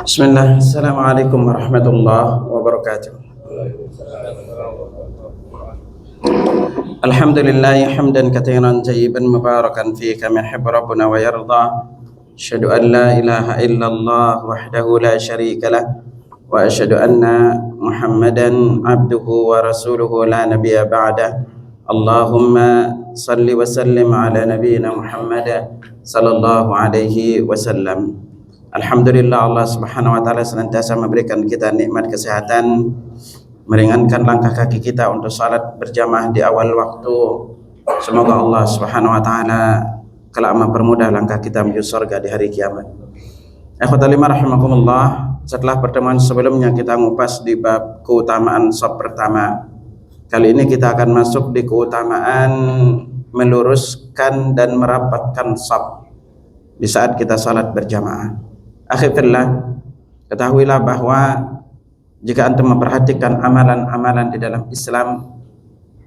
Bismillah, Assalamualaikum warahmatullahi wabarakatuh. Alhamdulillah hamdan katsiran tayyiban mubarakan fi kama yuhibbu rabbuna wa yarda. Asyhadu an la ilaha illallah wahdahu la syarika lah wa asyhadu anna Muhammadan abduhu wa rasuluhu la nabiyya ba'da. Allahumma salli wa sallim ala nabiyyina Muhammad sallallahu alaihi wasallam. Alhamdulillah, Allah Subhanahu wa taala senantiasa memberikan kita nikmat kesehatan, meringankan langkah kaki kita untuk salat berjamaah di awal waktu. Semoga Allah Subhanahu wa taala kelak mempermudah langkah kita menuju surga di hari kiamat. Ikhwatal iman rahimakumullah, setelah pertemuan sebelumnya kita ngupas di bab keutamaan shaf pertama. Kali ini kita akan masuk di keutamaan meluruskan dan merapatkan shaf di saat kita salat berjamaah. Akhirnya ketahuilah bahwa jika antum memperhatikan amalan-amalan di dalam Islam,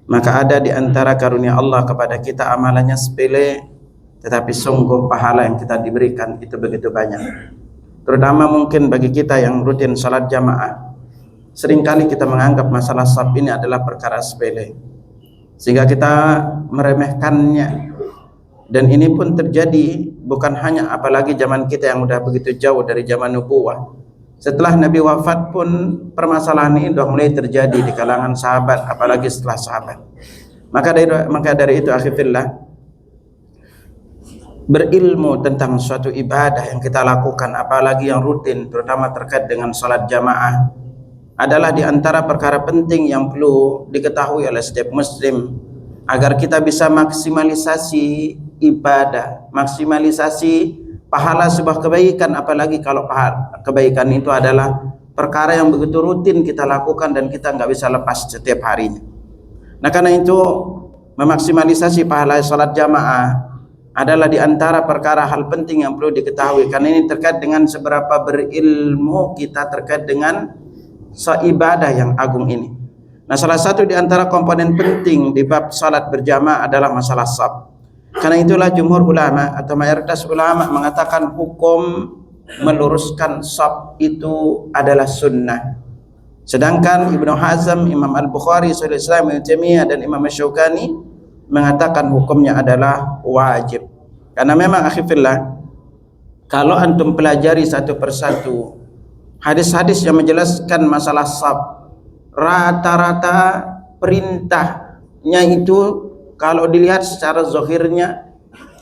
maka ada di antara karunia Allah kepada kita amalannya sepele, tetapi sungguh pahala yang kita diberikan itu begitu banyak. Terutama mungkin bagi kita yang rutin salat jamaah, seringkali kita menganggap masalah shaf ini adalah perkara sepele, sehingga kita meremehkannya. Dan ini pun terjadi bukan hanya apalagi zaman kita yang udah begitu jauh dari zaman nubuwah. Setelah Nabi wafat pun permasalahan ini sudah mulai terjadi di kalangan sahabat, apalagi setelah sahabat. Maka dari itu akhirnya berilmu tentang suatu ibadah yang kita lakukan, apalagi yang rutin, terutama terkait dengan salat jamaah, adalah di antara perkara penting yang perlu diketahui oleh setiap muslim agar kita bisa maksimalisasi ibadah, maksimalisasi pahala sebuah kebaikan, apalagi kalau kebaikan itu adalah perkara yang begitu rutin kita lakukan dan kita nggak bisa lepas setiap harinya. Nah, karena itu memaksimalisasi pahala salat jamaah adalah di antara perkara hal penting yang perlu diketahui, karena ini terkait dengan seberapa berilmu kita terkait dengan ibadah yang agung ini. Nah, salah satu di antara komponen penting di bab salat berjamaah adalah masalah shaf. Karena itulah jumhur ulama atau mayoritas ulama mengatakan hukum meluruskan shaf itu adalah sunnah. Sedangkan Ibnu Hazm, Imam Al-Bukhari, Syekhul Islam Ibnu Taimiyah dan Imam Asy-Syaukani mengatakan hukumnya adalah wajib. Karena memang akhirnya kalau antum pelajari satu persatu hadis-hadis yang menjelaskan masalah shaf, rata-rata perintahnya itu kalau dilihat secara zahirnya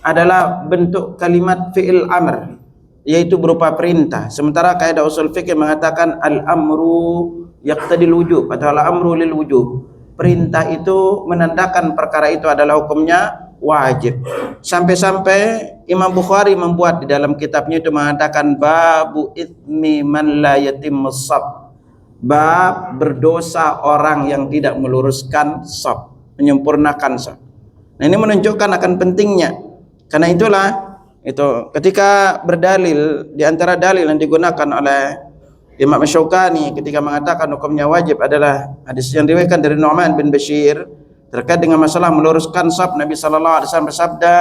adalah bentuk kalimat fi'il amr, yaitu berupa perintah. Sementara kaidah usul fikih mengatakan al-amru yaqtadil wujub atau al-amru lil wujub. Perintah itu menandakan perkara itu adalah hukumnya wajib. Sampai-sampai Imam Bukhari membuat di dalam kitabnya itu mengatakan babu itsmi man la yatimmus shaf. Bab berdosa orang yang tidak meluruskan shaf, menyempurnakan shaf. Nah, ini menunjukkan akan pentingnya. Karena itulah itu ketika berdalil, di antara dalil yang digunakan oleh Imam Asy-Syaukani ketika mengatakan hukumnya wajib adalah hadis yang diriwayatkan dari Nu'man bin Bashir terkait dengan masalah meluruskan shaf. Nabi sallallahu alaihi wasallam bersabda,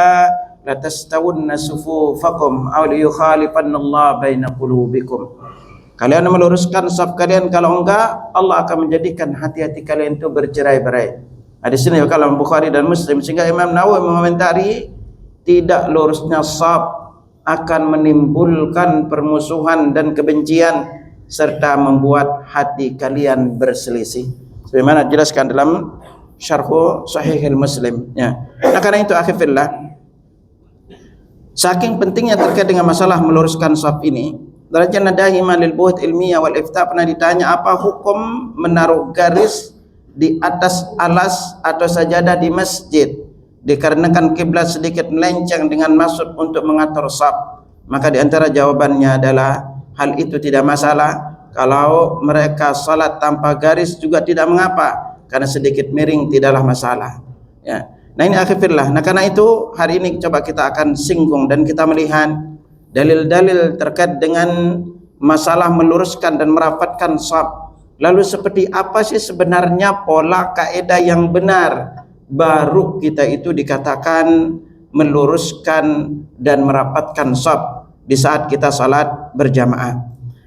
la tastawunna sufufakum aw yukhalifanallahu baina qulubikum. Kalian meluruskan shaf kalian, kalau enggak Allah akan menjadikan hati-hati kalian itu bercerai-berai. Hadis ini kalau Bukhari dan Muslim, sehingga Imam Nawawi mengomentari tidak lurusnya shaf akan menimbulkan permusuhan dan kebencian serta membuat hati kalian berselisih. Sebagaimana dijelaskan dalam Syarh Sahih Muslim. Ya. Nah, karena itu akhirnya saking pentingnya terkait dengan masalah meluruskan shaf ini, Darajana Dahima lil Buhut Ilmiyah wal Ifta pernah ditanya apa hukum menaruh garis di atas alas atau sajadah di masjid dikarenakan kiblat sedikit melenceng dengan maksud untuk mengatur shaf. Maka di antara jawabannya adalah hal itu tidak masalah. Kalau mereka salat tanpa garis juga tidak mengapa, karena sedikit miring tidaklah masalah. Ya. Nah, ini akhirnya. Nah, karena itu hari ini coba kita akan singgung dan kita melihat dalil-dalil terkait dengan masalah meluruskan dan merapatkan shaf. Lalu seperti apa sih sebenarnya pola kaidah yang benar baru kita itu dikatakan meluruskan dan merapatkan shaf di saat kita salat berjamaah.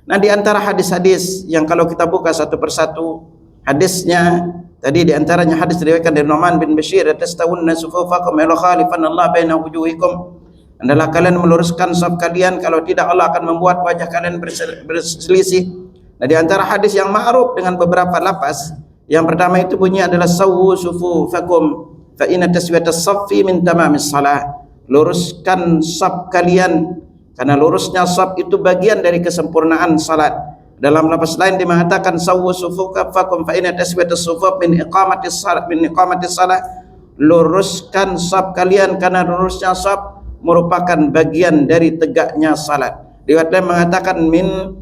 Nah, di antara hadis-hadis yang kalau kita buka satu persatu hadisnya, tadi di antaranya hadis diriwayatkan dari Nu'man bin Bashir, "Tastawunna sufufakum ila khalifan Allah baina wujuhikum." Adalah kalian meluruskan saf kalian, kalau tidak Allah akan membuat wajah kalian berselisih. Nah, di antara hadis yang ma'ruf dengan beberapa lafaz, yang pertama itu bunyi adalah sawwu sufufakum fa inna taswiyatas saffi min tamamis shalah. Luruskan saf kalian, karena lurusnya saf itu bagian dari kesempurnaan salat. Dalam lafaz lain dia mengatakan sawwu sufufakum fa inna taswiyatas sufuf min iqamatis salat. Luruskan saf kalian, karena lurusnya saf merupakan bagian dari tegaknya salat. Riwayat lain mengatakan min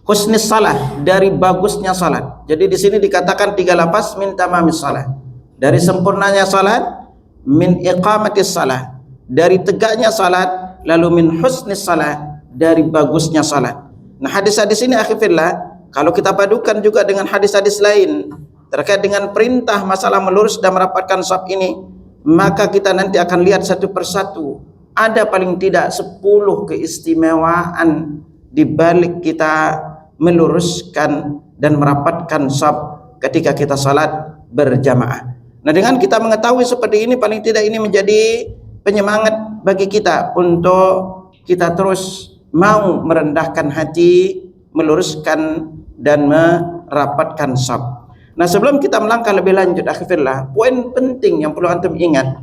husnis salah, dari bagusnya salat. Jadi di sini dikatakan tiga lafaz min tamamis salah, dari sempurnanya salat, min iqamatis salah, dari tegaknya salat, lalu min husnis salah, dari bagusnya salat. Nah, hadis-hadis ini akhirnya kalau kita padukan juga dengan hadis-hadis lain terkait dengan perintah masalah melurus dan merapatkan saf ini, maka kita nanti akan lihat satu persatu ada paling tidak 10 keistimewaan di balik kita meluruskan dan merapatkan saf ketika kita salat berjamaah. Nah, dengan kita mengetahui seperti ini, paling tidak ini menjadi penyemangat bagi kita untuk kita terus mau merendahkan hati, meluruskan dan merapatkan saf. Nah, sebelum kita melangkah lebih lanjut, akhirnya poin penting yang perlu antum ingat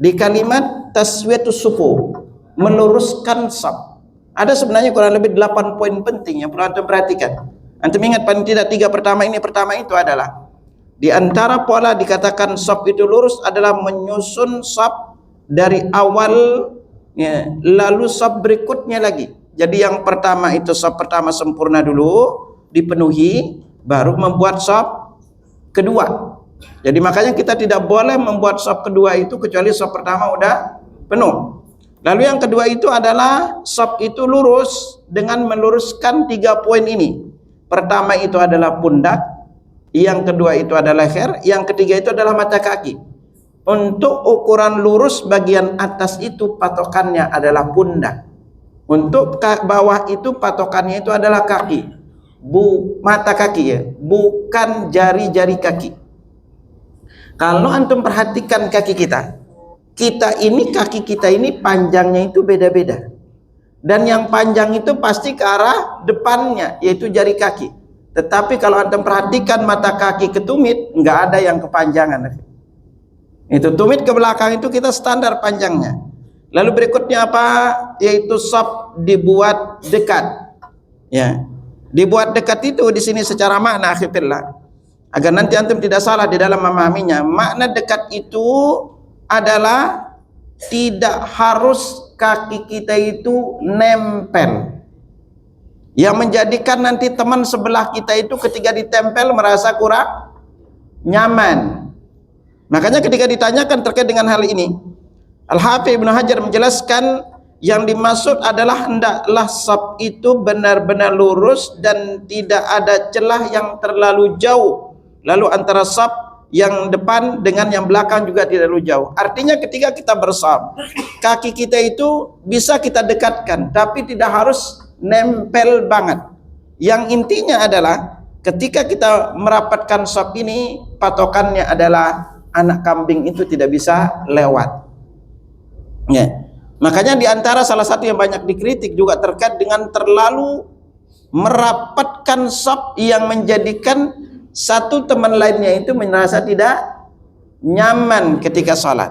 di kalimat taswiyatus sufu, meluruskan saf, ada sebenarnya kurang lebih 8 poin penting yang perlu antum perhatikan. Antum ingat paling tidak 3 pertama ini. Pertama itu adalah di antara pola dikatakan saf itu lurus adalah menyusun saf dari awal ya, lalu saf berikutnya lagi. Jadi yang pertama itu saf pertama sempurna dulu, dipenuhi, baru membuat saf kedua. Jadi makanya kita tidak boleh membuat saf kedua itu kecuali saf pertama udah penuh. Lalu yang kedua itu adalah saf itu lurus dengan meluruskan 3 poin ini. Pertama itu adalah pundak, yang kedua itu adalah leher, yang ketiga itu adalah mata kaki. Untuk ukuran lurus bagian atas itu patokannya adalah pundak. Untuk bawah itu patokannya itu adalah kaki. Mata kaki ya, bukan jari-jari kaki. Kalau antum perhatikan kaki kita kaki kita ini panjangnya itu beda-beda. Dan yang panjang itu pasti ke arah depannya, yaitu jari kaki. Tetapi kalau antum perhatikan mata kaki ke tumit, nggak ada yang kepanjangan. Itu tumit ke belakang itu kita standar panjangnya. Lalu berikutnya apa? Yaitu saf dibuat dekat. Ya, dibuat dekat itu di sini secara makna akhirnya, agar nanti antum tidak salah di dalam memahaminya. Makna dekat itu adalah tidak harus kaki kita itu nempel, yang menjadikan nanti teman sebelah kita itu ketika ditempel merasa kurang nyaman. Makanya ketika ditanyakan terkait dengan hal ini, Al-Hafidz Ibnu Hajar menjelaskan yang dimaksud adalah hendaklah saf itu benar-benar lurus dan tidak ada celah yang terlalu jauh. Lalu antara saf yang depan dengan yang belakang juga tidak terlalu jauh. Artinya ketika kita bersaf, kaki kita itu bisa kita dekatkan, tapi tidak harus nempel banget. Yang intinya adalah ketika kita merapatkan saf ini, patokannya adalah anak kambing itu tidak bisa lewat. Ya. Makanya diantara salah satu yang banyak dikritik juga terkait dengan terlalu merapatkan saf yang menjadikan satu teman lainnya itu merasa tidak nyaman ketika sholat.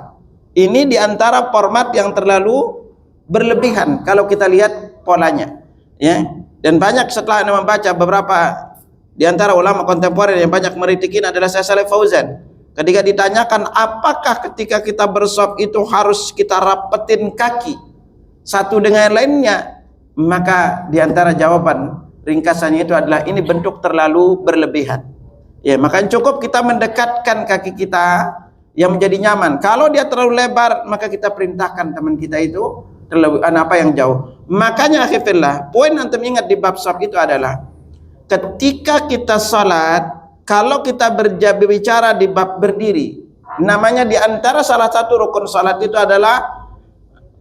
Ini diantara format yang terlalu berlebihan kalau kita lihat polanya, ya. Dan banyak setelah Anda membaca beberapa diantara ulama kontemporer yang banyak meritikin adalah Syekh Shalih Fauzan. Ketika ditanyakan apakah ketika kita bersaf itu harus kita rapetin kaki satu dengan lainnya, maka diantara jawaban ringkasannya itu adalah ini bentuk terlalu berlebihan. Ya, maka cukup kita mendekatkan kaki kita yang menjadi nyaman. Kalau dia terlalu lebar, maka kita perintahkan teman kita itu terlalu apa yang jauh. Makanya akhirnya poin antum ingat di bab saf itu adalah ketika kita salat, kalau kita berbicara di bab berdiri, namanya di antara salah satu rukun salat itu adalah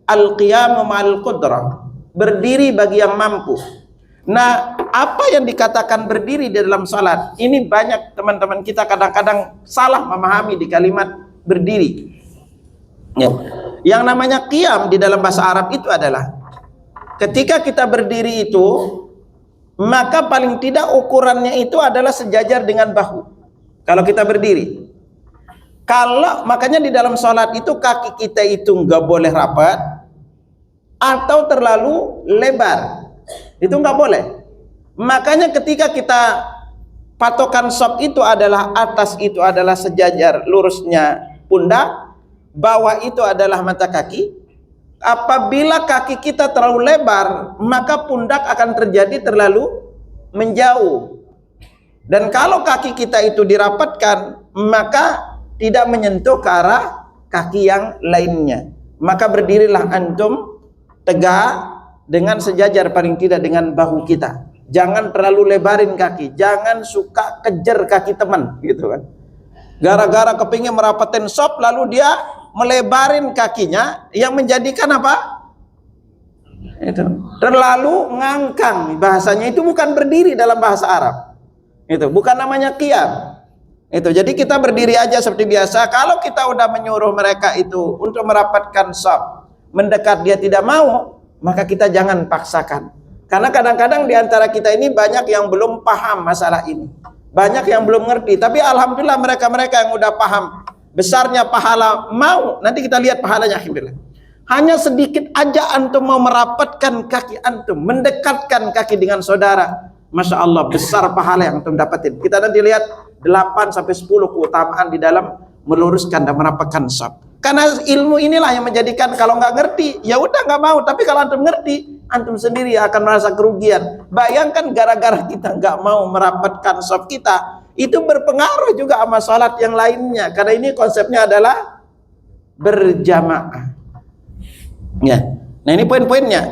al-qiyamu ma'al qudrah, berdiri bagi yang mampu. Nah, apa yang dikatakan berdiri di dalam salat? Ini banyak teman-teman kita kadang-kadang salah memahami di kalimat berdiri. Ya. Yang namanya qiyam di dalam bahasa Arab itu adalah ketika kita berdiri itu, maka paling tidak ukurannya itu adalah sejajar dengan bahu. Kalau kita berdiri, kalau makanya di dalam sholat itu kaki kita itu nggak boleh rapat atau terlalu lebar, itu nggak boleh. Makanya ketika kita patokan shop itu adalah atas itu adalah sejajar lurusnya pundak, bawah itu adalah mata kaki. Apabila kaki kita terlalu lebar, maka pundak akan terjadi terlalu menjauh. Dan kalau kaki kita itu dirapatkan, maka tidak menyentuh ke arah kaki yang lainnya. Maka berdirilah antum tegak dengan sejajar paling tidak dengan bahu kita. Jangan terlalu lebarin kaki, jangan suka kejar kaki teman, gitu kan. Gara-gara kepingin merapatin shop, lalu dia melebarin kakinya, yang menjadikan apa? Itu terlalu ngangkang. Bahasanya itu bukan berdiri dalam bahasa Arab. Itu bukan namanya qiyam. Itu jadi kita berdiri aja seperti biasa. Kalau kita udah menyuruh mereka itu untuk merapatkan shop, mendekat dia tidak mau, maka kita jangan paksakan. Karena kadang-kadang di antara kita ini banyak yang belum paham masalah ini. Banyak yang belum ngerti, tapi alhamdulillah mereka-mereka yang udah paham besarnya pahala, mau nanti kita lihat pahalanya. Alhamdulillah. Hanya sedikit aja antum mau merapatkan kaki antum, mendekatkan kaki dengan saudara, Masya Allah besar pahala yang antum dapatin. Kita nanti lihat 8 sampai 10 keutamaan di dalam meluruskan dan merapatkan shaf. Karena ilmu inilah yang menjadikan kalau nggak ngerti, ya udah nggak mau. Tapi kalau antum ngerti, antum sendiri akan merasa kerugian. Bayangkan gara-gara kita nggak mau merapatkan shaf kita, itu berpengaruh juga sama sholat yang lainnya. Karena ini konsepnya adalah berjamaah. Ya. Nah ini poin-poinnya.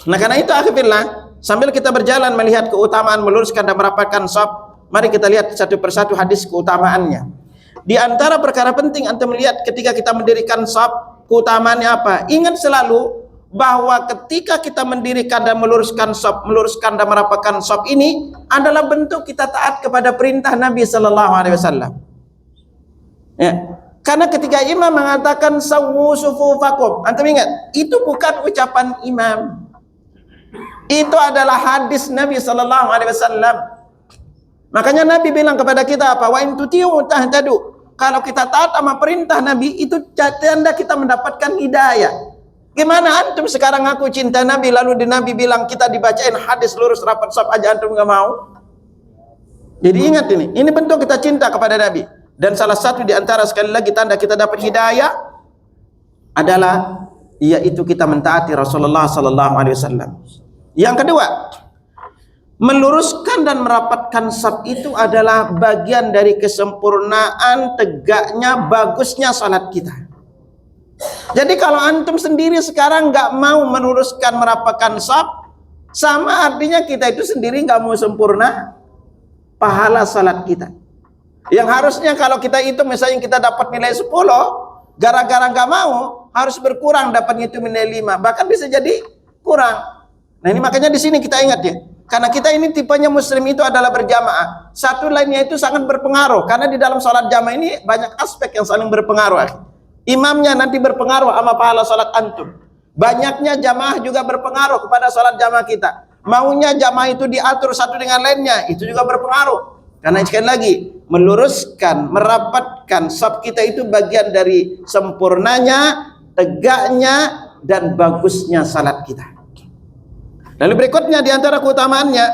Nah karena itu akhirnya sambil kita berjalan melihat keutamaan meluruskan dan merapatkan shaf, mari kita lihat satu persatu hadis keutamaannya. Di antara perkara penting antum melihat ketika kita mendirikan shaf, keutamaannya apa? Ingat selalu bahwa ketika kita mendirikan dan meluruskan shaf, meluruskan dan merapatkan shaf ini adalah bentuk kita taat kepada perintah Nabi sallallahu alaihi wasallam. Ya. Karena ketika imam mengatakan sawwu sufufakum, antum ingat, itu bukan ucapan imam. Itu adalah hadis Nabi sallallahu alaihi wasallam. Makanya Nabi bilang kepada kita apa? Wa in tuti'u tahtadu. Kalau kita taat sama perintah Nabi, itu tanda kita mendapatkan hidayah. Gimana antum sekarang aku cinta Nabi, lalu di Nabi bilang kita dibacain hadis lurus rapat shaf aja antum nggak mau? Jadi ingat ini bentuk kita cinta kepada Nabi. Dan salah satu di antara sekali lagi tanda kita dapat hidayah adalah yaitu kita mentaati Rasulullah sallallahu alaihi wasallam. Yang kedua, meluruskan dan merapatkan shaf itu adalah bagian dari kesempurnaan, tegaknya, bagusnya salat kita. Jadi kalau antum sendiri sekarang nggak mau meluruskan, merapatkan shaf, sama artinya kita itu sendiri nggak mau sempurna pahala salat kita. Yang harusnya kalau kita itu misalnya kita dapat nilai 10, gara-gara nggak mau harus berkurang dapatnya itu nilai 5, bahkan bisa jadi kurang. Nah ini makanya di sini kita ingat ya. Karena kita ini tipenya muslim itu adalah berjamaah. Satu lainnya itu sangat berpengaruh. Karena di dalam sholat jamaah ini banyak aspek yang saling berpengaruh. Imamnya nanti berpengaruh sama pahala sholat antum. Banyaknya jamaah juga berpengaruh kepada sholat jamaah kita. Maunya jamaah itu diatur satu dengan lainnya, itu juga berpengaruh. Karena sekali lagi, meluruskan, merapatkan shaf kita itu bagian dari sempurnanya, tegaknya, dan bagusnya salat kita. Lalu berikutnya di antara keutamaannya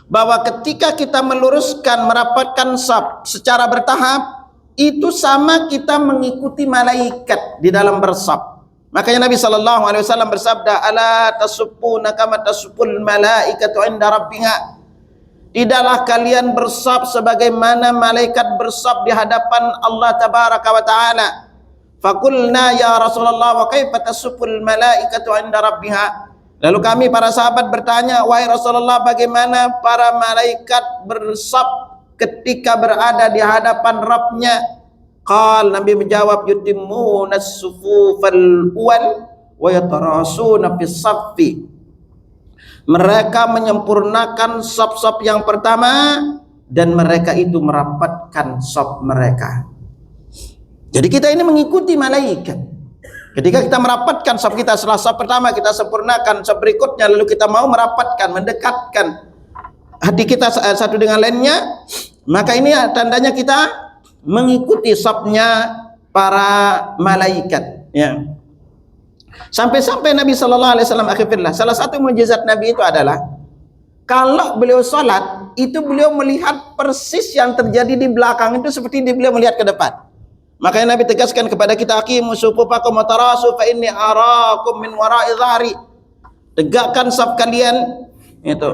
bahwa ketika kita meluruskan, merapatkan shaf secara bertahap, itu sama kita mengikuti malaikat di dalam bershaf. Makanya Nabi sallallahu alaihi wasallam bersabda, "Ala tasuffuna kama tasufful malaikatu 'inda rabbiha." Tidaklah kalian bershaf sebagaimana malaikat bershaf di hadapan Allah tabaraka wa taala. Faqulna ya Rasulullah wa kaifa tasufful malaikatu 'inda rabbiha? Lalu kami para sahabat bertanya, wahai Rasulullah, bagaimana para malaikat bershaf ketika berada di hadapan Rabbnya? Qal, Nabi menjawab, yutimmunas sufufal awwal wa yatarasuna fis saffi. Mereka menyempurnakan saf-saf yang pertama dan mereka itu merapatkan saf mereka. Jadi kita ini mengikuti malaikat. Ketika kita merapatkan saf kita, setelah saf pertama kita sempurnakan, saf berikutnya lalu kita mau merapatkan, mendekatkan hati kita satu dengan lainnya, maka ini tandanya kita mengikuti safnya para malaikat, ya. Sampai-sampai Nabi sallallahu alaihi wasallam akhirnya salah satu mukjizat Nabi itu adalah kalau beliau salat itu beliau melihat persis yang terjadi di belakang itu seperti beliau melihat ke depan. Makanya Nabi tegaskan kepada kita, aqimus sufufakum wa tarasu fa inni arakum min wara'i dhahri. Tegakkan saf kalian, itu.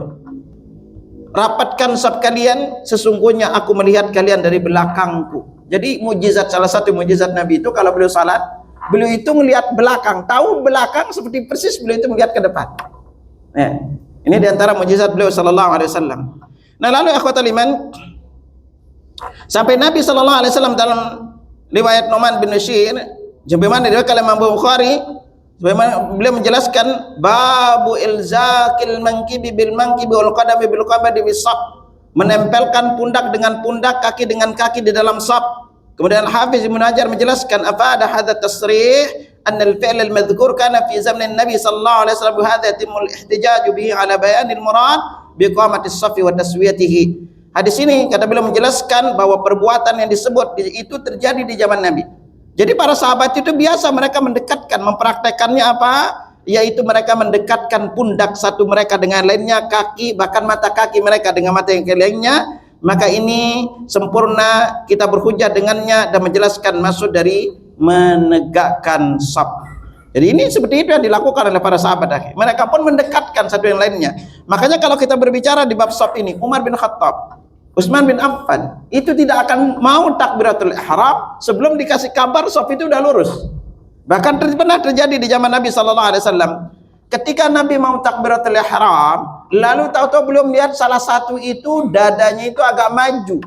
Rapatkan saf kalian, sesungguhnya aku melihat kalian dari belakangku. Jadi mukjizat, salah satu mukjizat Nabi itu kalau beliau salat, beliau itu melihat belakang, tahu belakang seperti persis beliau itu melihat ke depan. Ini diantara mukjizat beliau sallallahu alaihi wasallam. Nah, lalu akhwatul iman, sampai Nabi sallallahu alaihi wasallam dalam riwayat Nu'man bin Bashir, sebagaimana diriwayatkan oleh Imam Bukhari, sebagaimana beliau menjelaskan babu ilzaqil mankibi bil mankibi wal qadami bil qadami bis saf, menempelkan pundak dengan pundak, kaki dengan kaki di dalam saf. Kemudian Hafiz Ibnu Hajar menjelaskan apa ada hadza tasrih anna al-fi'l al-madhkur kana fi zaman Nabi sallallahu alaihi wasallam, hadza yatimul ihtijaj bihi ala bayanil murad bi iqamatis safi wa taswiyatihi. Hadis ini kata beliau menjelaskan bahwa perbuatan yang disebut itu terjadi di zaman Nabi. Jadi para sahabat itu biasa mereka mendekatkan, mempraktekannya apa? Yaitu mereka mendekatkan pundak satu mereka dengan lainnya, kaki bahkan mata kaki mereka dengan mata yang lainnya. Maka ini sempurna, kita berhujjah dengannya dan menjelaskan maksud dari menegakkan saf. Jadi ini seperti itu yang dilakukan oleh para sahabat. Mereka pun mendekatkan satu yang lainnya. Makanya kalau kita berbicara di bab saf ini, Umar bin Khattab, Utsman bin Affan itu tidak akan mau takbiratul ihram sebelum dikasih kabar saf itu udah lurus. Bahkan pernah terjadi di zaman Nabi sallallahu alaihi wasallam. Ketika Nabi mau takbiratul ihram, lalu tahu-tahu beliau melihat salah satu itu dadanya itu agak maju.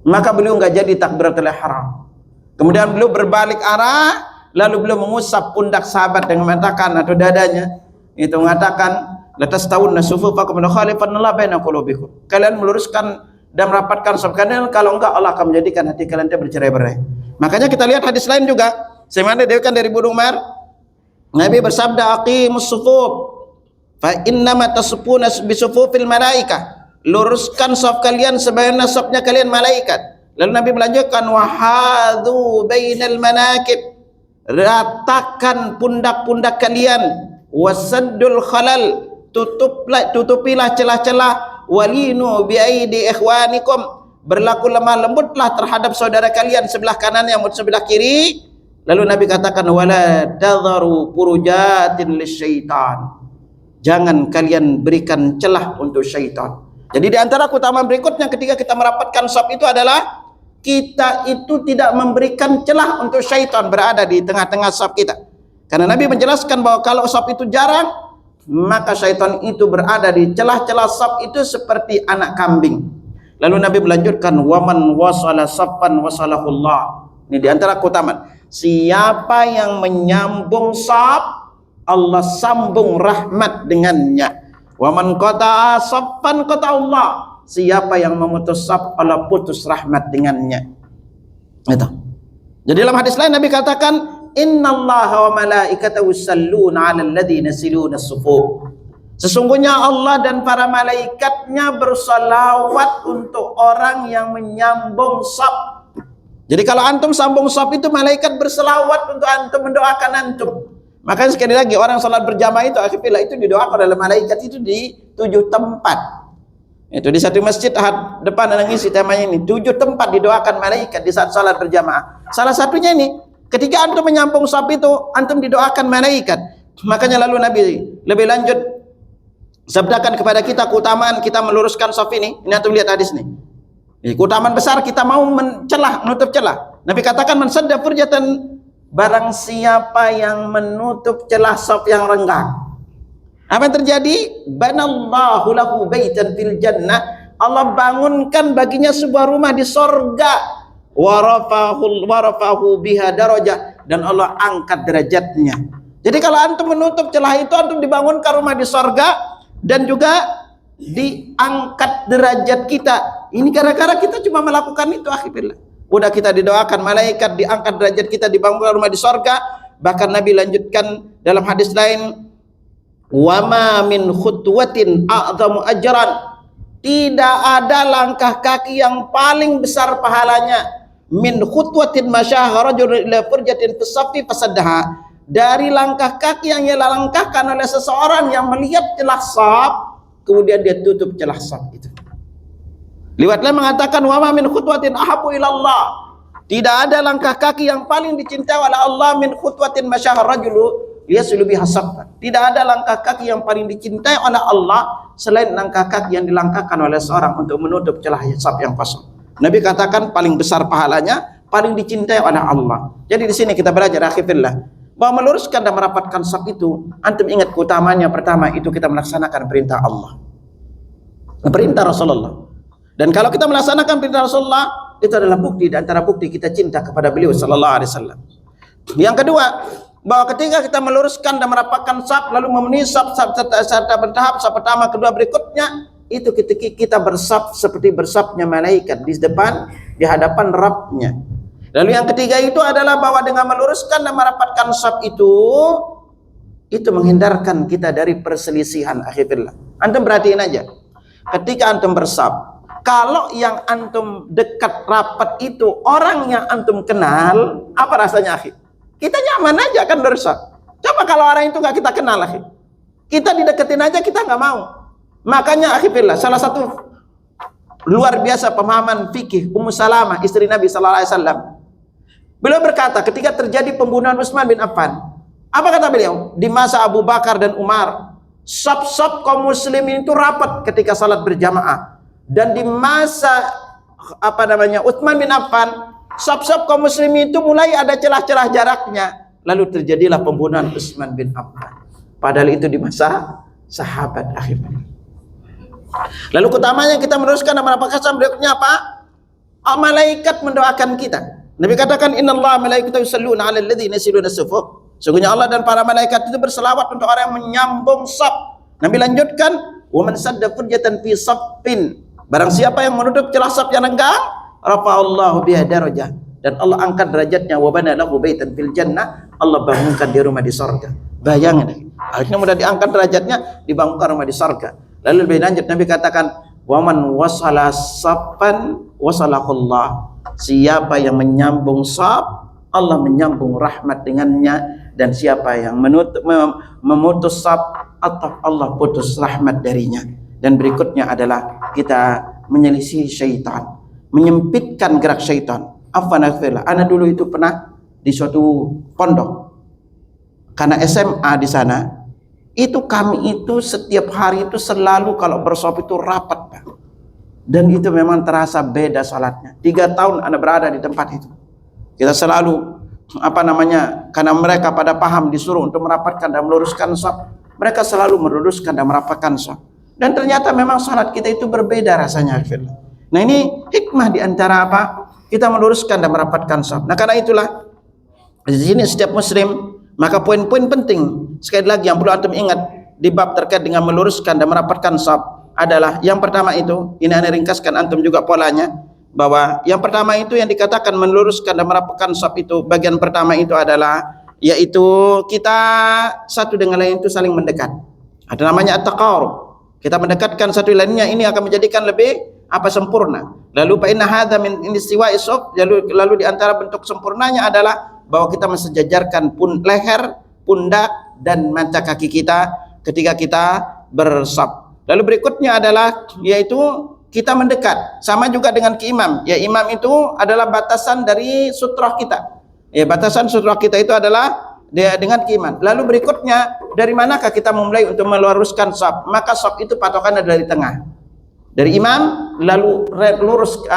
Maka beliau enggak jadi takbiratul ihram. Kemudian beliau berbalik arah, lalu beliau mengusap pundak sahabat dengan mengatakan atau dadanya, itu mengatakan, "Latas tahunna sufufakum wa khalifanallahu baina qulubikum." Kalian meluruskan dan merapatkan saf kalian, kalau enggak Allah akan menjadikan hati kalian bercerai-berai. Makanya kita lihat hadis lain juga, sebagaimana diriwayatkan dari Ibnu Umar, Nabi bersabda, aqimus sufuf fa innama tasfuna bi sufufil malaikah. Luruskan saf kalian sebagaimana safnya kalian malaikat. Lalu Nabi melanjutkan, wahadu bainal manakib. Ratakan pundak-pundak kalian, wasaddul khalal, tutupilah celah-celah, walinu bi aidi ikhwanikum, berlaku lemah lembutlah terhadap saudara kalian sebelah kanan yang sebelah kiri. Lalu Nabi katakan, wala tadharu furujatin lisyaitan. Jangan kalian berikan celah untuk syaitan. Jadi di antara keutamaan berikutnya ketika kita merapatkan saf itu adalah kita itu tidak memberikan celah untuk syaitan berada di tengah-tengah saf kita. Karena Nabi menjelaskan bahwa kalau saf itu jarang, maka syaitan itu berada di celah-celah saf itu seperti anak kambing. Lalu Nabi melanjutkan, waman wasala saffan wasalahullah. Ini di antara keutamaan. Siapa yang menyambung saf, Allah sambung rahmat dengannya. Wa man qata'a saffan qata'a Allah. Siapa yang memutus saf, Allah putus rahmat dengannya. Itu. Jadi dalam hadis lain Nabi katakan, innallaha wa malaikatahu yusalluna 'alal ladzina yasiluna as-sufuf. Sesungguhnya Allah dan para malaikatnya bersalawat untuk orang yang menyambung saf. Jadi kalau antum sambung saf itu malaikat berselawat untuk antum, mendoakan antum. Makanya sekali lagi orang salat berjamaah itu akhirnya itu didoakan oleh malaikat itu di 7 tempat. Itu di satu masjid depan ada ngisi temanya ini 7 tempat didoakan malaikat di saat salat berjamaah. Salah satunya ini ketika antum menyambung saf itu antum didoakan malaikat. Makanya lalu Nabi lebih lanjut sabdakan kepada kita keutamaan kita meluruskan saf ini. Ini antum lihat hadis nih. Keutamaan besar kita mau mencelah, menutup celah. Nabi katakan man sadda furjatan, barang siapa yang menutup celah saf yang renggang. Apa yang terjadi? Banallahu lahu baitan fil jannah. Allah bangunkan baginya sebuah rumah di sorga. Warafahu biha darajah, dan Allah angkat derajatnya. Jadi kalau antum menutup celah itu, antum dibangunkan rumah di sorga dan juga diangkat derajat kita. Ini gara-gara kita cuma melakukan itu, akhirnya. Udah kita didoakan malaikat, diangkat derajat kita, dibangunkan rumah di sorga. Bahkan Nabi lanjutkan dalam hadis lain, wa ma min khutwatin a'zamu ajran. Tidak ada langkah kaki yang paling besar pahalanya min khutwatin masyaha rajulun ila furjatin fisaffi fasaddaha. Dari langkah kaki yang ia langkahkan oleh seseorang yang melihat celah saf, kemudian dia tutup celah saf itu. Liwatlah mengatakan wa ma min khutwatin ahabbu ila Allah. Tidak ada langkah kaki yang paling dicintai oleh Allah min khutwatin masyaha rajulu yaslu biha saffa. Tidak ada langkah kaki yang paling dicintai oleh Allah selain langkah kaki yang dilangkahkan oleh seorang untuk menutup celah saf yang kosong. Nabi katakan paling besar pahalanya, paling dicintai oleh Allah. Jadi di sini kita belajar akhirnya bahwa meluruskan dan merapatkan saf itu, antum ingat keutamanya. Pertama itu kita melaksanakan perintah Allah, perintah Rasulullah. Dan kalau kita melaksanakan perintah Rasulullah, itu adalah bukti di antara bukti kita cinta kepada beliau sallallahu alaihi wasallam. Yang kedua, bahwa ketika kita meluruskan dan merapatkan saf lalu memenuhi saf serta bertahap, saf pertama, kedua, berikutnya, itu ketika kita bersaf seperti bersafnya malaikat di depan, di hadapan Rabbnya. Lalu yang ketiga itu adalah bahwa dengan meluruskan dan merapatkan saf itu menghindarkan kita dari perselisihan, akhirnya. Antum perhatiin aja, ketika antum bersaf, kalau yang antum dekat rapat itu orang yang antum kenal, apa rasanya, akhir? Kita nyaman aja kan bersaf. Coba kalau orang itu nggak kita kenal, akhir, kita dideketin aja kita nggak mau. Makanya akhirnya salah satu luar biasa pemahaman fikih Ummu Salamah, istri Nabi sallallahu alaihi wasallam. Beliau berkata ketika terjadi pembunuhan Utsman bin Affan, apa kata beliau? Di masa Abu Bakar dan Umar, saf-saf kaum muslimin itu rapat ketika salat berjamaah. Dan di masa Utsman bin Affan, saf-saf kaum muslimin itu mulai ada celah-celah jaraknya. Lalu terjadilah pembunuhan Utsman bin Affan. Padahal itu di masa sahabat, akhirnya. Lalu utamanya kita meneruskan dan merapatkan saf, berikutnya apa? Malaikat mendoakan kita. Nabi katakan innallaha malaikatahu yusholluna 'alal ladzina yasiluna as-sufuf. Sungguhnya Allah dan para malaikat itu berselawat untuk orang yang menyambung saf. Nabi lanjutkan, wa man sadda furjatan fi saffin. Barang siapa yang menutup celah saf yang renggang, rafa'allahu biha darajah. Dan Allah angkat derajatnya, wa bana lahu baitan fil jannah. Allah bangunkan dia rumah di surga. Bayangin, akhirnya mudah diangkat derajatnya, dibangunkan rumah di surga. Lalu lebih lanjut Nabi katakan, wa man wasala saffan wasalahullah. Siapa yang menyambung saf, Allah menyambung rahmat dengannya. Dan siapa yang memutus saf, atau Allah putus rahmat darinya. Dan berikutnya adalah kita menyelisih syaitan, menyempitkan gerak syaitan. Ana dulu itu pernah di suatu pondok, karena SMA di sana, itu kami itu setiap hari itu selalu kalau bersaf itu rapat, Pak. Dan itu memang terasa beda salatnya. 3 tahun Anda berada di tempat itu. Kita selalu karena mereka pada paham disuruh untuk merapatkan dan meluruskan saf, mereka selalu meluruskan dan merapatkan saf. Dan ternyata memang salat kita itu berbeda rasanya. Nah, ini hikmah di antara apa? Kita meluruskan dan merapatkan saf. Nah, karena itulah di sini setiap muslim, maka poin-poin penting sekali lagi yang perlu antum ingat di bab terkait dengan meluruskan dan merapatkan saf adalah yang pertama itu, ini Anda ringkaskan antum juga polanya, bahwa yang pertama itu yang dikatakan meluruskan dan merapatkan saf itu, bagian pertama itu adalah yaitu kita satu dengan lain itu saling mendekat. Ada namanya at-taqarrub. Kita mendekatkan satu lainnya, ini akan menjadikan lebih sempurna. Lalu fa inna hadza min istiwa'i saf, lalu di antara bentuk sempurnanya adalah bahwa kita mensejajarkan leher, pundak dan mata kaki kita ketika kita bersaf. Lalu berikutnya adalah yaitu kita mendekat, sama juga dengan ke imam. Ya, imam itu adalah batasan dari sutrah kita. Ya, batasan sutrah kita itu adalah dengan ke imam. Lalu berikutnya, dari manakah kita memulai untuk meluruskan saf? Maka saf itu patokannya dari tengah. Dari imam lalu lurus ke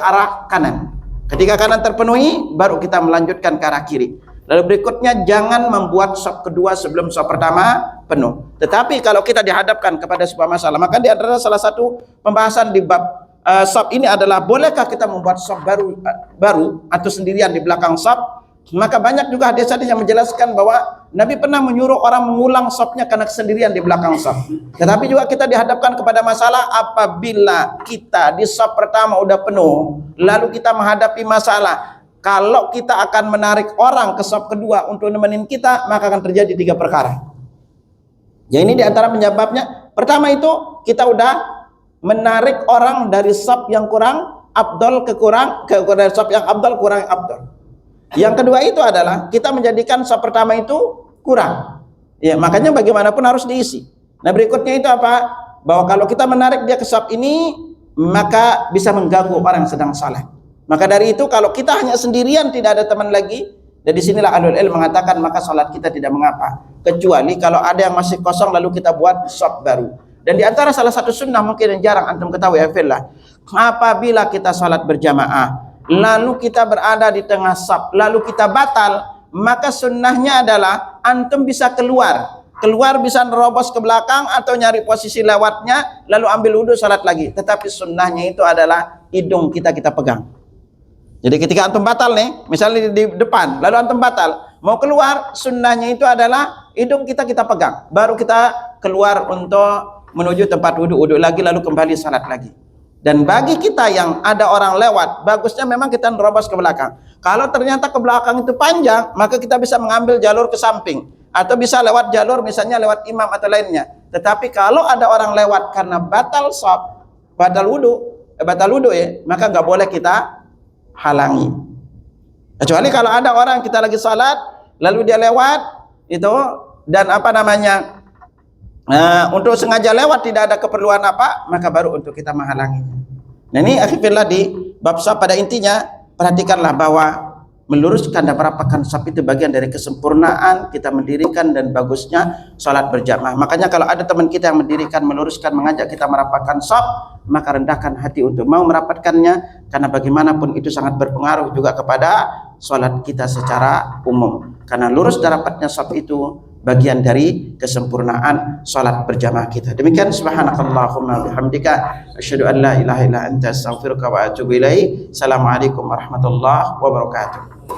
arah kanan. Ketika kanan terpenuhi, baru kita melanjutkan ke arah kiri. Lalu berikutnya jangan membuat saf kedua sebelum saf pertama penuh. Tetapi kalau kita dihadapkan kepada sebuah masalah, maka di antara salah satu pembahasan di bab saf ini adalah bolehkah kita membuat saf baru atau sendirian di belakang saf? Maka banyak juga hadis-hadis yang menjelaskan bahwa Nabi pernah menyuruh orang mengulang safnya karena kesendirian di belakang saf. Tetapi juga kita dihadapkan kepada masalah apabila kita di saf pertama udah penuh, lalu kita menghadapi masalah, kalau kita akan menarik orang ke saf kedua untuk nemenin kita, maka akan terjadi 3 perkara. Jadi ini diantara penyebabnya. Pertama itu kita udah menarik orang dari saf yang kurang afdal ke saf yang afdal kurang afdal. Yang kedua itu adalah kita menjadikan saf pertama itu kurang. Ya, makanya bagaimanapun harus diisi. Nah, berikutnya itu apa? Bahwa kalau kita menarik dia ke saf ini, maka bisa mengganggu orang yang sedang salat. Maka dari itu kalau kita hanya sendirian tidak ada teman lagi, dan disinilah ahlul ilm mengatakan maka salat kita tidak mengapa. Kecuali kalau ada yang masih kosong lalu kita buat saf baru. Dan di antara salah satu sunnah mungkin yang jarang antum ketahui ya fillah, apabila kita salat berjamaah lalu kita berada di tengah saf, lalu kita batal, maka sunnahnya adalah antum bisa keluar bisa nerobos ke belakang atau nyari posisi lewatnya, lalu ambil wudhu salat lagi. Tetapi sunnahnya itu adalah hidung kita pegang. Jadi ketika antum batal nih, misalnya di depan, lalu antum batal, mau keluar, sunnahnya itu adalah hidung kita pegang, baru kita keluar untuk menuju tempat wudhu lagi, lalu kembali salat lagi. Dan bagi kita yang ada orang lewat, bagusnya memang kita nerobos ke belakang. Kalau ternyata ke belakang itu panjang, maka kita bisa mengambil jalur ke samping, atau bisa lewat jalur misalnya lewat imam atau lainnya. Tetapi kalau ada orang lewat karena batal shaf, batal wudhu ya, maka nggak boleh kita halangi. Kecuali kalau ada orang kita lagi salat, lalu dia lewat itu, dan untuk sengaja lewat tidak ada keperluan apa, maka baru untuk kita menghalanginya. Nah ini akhirnya di bab saf pada intinya perhatikanlah bahwa meluruskan dan merapatkan saf itu bagian dari kesempurnaan kita mendirikan dan bagusnya salat berjamaah. Makanya kalau ada teman kita yang mendirikan, meluruskan, mengajak kita merapatkan saf, maka rendahkan hati untuk mau merapatkannya, karena bagaimanapun itu sangat berpengaruh juga kepada salat kita secara umum. Karena lurus dan rapatnya saf itu bagian dari kesempurnaan salat berjamaah kita. Demikian, subhanakallahumma bihamdika asyhadu an la ilaha illa anta astaghfiruka wa atubu ilaik. Assalamualaikum warahmatullahi wabarakatuh.